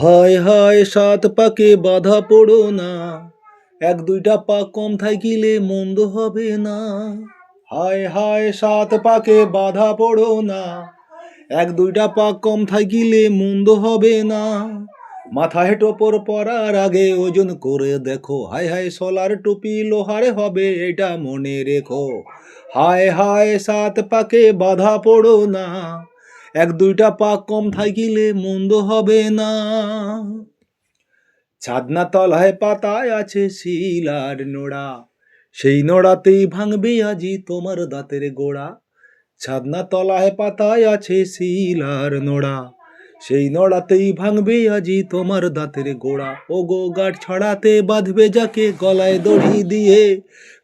হায় হায় সাত পাকে বাধা পড়ো না, এক দুইটা পাক কম থাকিলে মন্দ হবে না। হায় হায় সাত পাকে বাধা পড়ো না, এক দুইটা পাক কম থাকিলে মন্দ হবে না। মাথায় টোপর পরার আগে ওজন করে দেখো, হায় হায় সোলার টুপি লোহারে হবে এটা মনে রেখো। হায় হায় সাত পাকে বাধা পড়ো না, এক দুইটা পাক কম থাকিলে মন্দ হবে না। ছাদনা তলায় পাতায় আছে শিলার নোড়া, সেই নোড়াতেই ভাঙবে আজি তোমার দাঁতের গোড়া। ছাদনা তলায় পাতায় আছে শিলার নোড়া, সেই নোড়াতেই ভাঙবে আজি তোমার দাঁতের গোড়া। ও গো গাঁট ছড়াতে বাঁধবে যাকে গলায় দড়ি দিয়ে,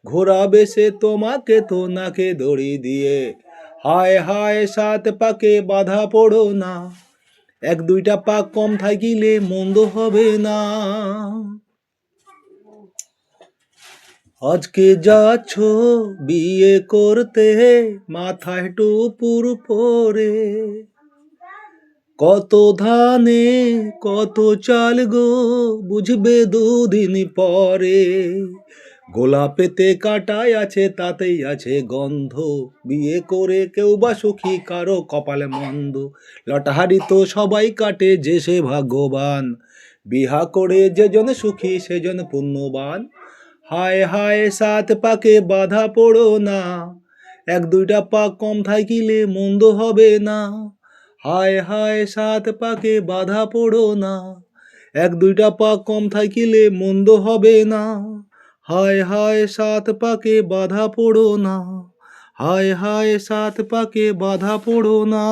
ঘোরাবে সে তোমাকে তো নাকে দড়ি দিয়ে। হায় হায় সাত পাকে বাধা পড়ো না, এক দুইটা পাক কম থাকিলে মন্দ হবে না। আজকে যাচ্ছ বিয়ে করতে মাথায় টুপুর পরে, কত ধানে কত চাল গো বুঝবে দুদিন পরে। গোলাপেতে কাটায় আছে তাতেই আছে গন্ধ, বিয়ে করে কেউ বা সুখী কারো কপালে মন্দ। লটাহারি তো সবাই কাটে যে সে ভাগ্যবান, বিহা করে যেজন সুখী সেজন পুণ্যবান। হায় হায় সাত পাকে বাধা পড়ো না, এক দুইটা পাক কম থাকিলে মন্দ হবে না। হায় হায় সাত পাকে বাধা পড়ো না, এক দুইটা পাক কম থাকিলে মন্দ হবে না। হায় হায় সাত পাকে বাধা পড়ো না, হায় হায় সাত পাকে বাধা পড়ো না।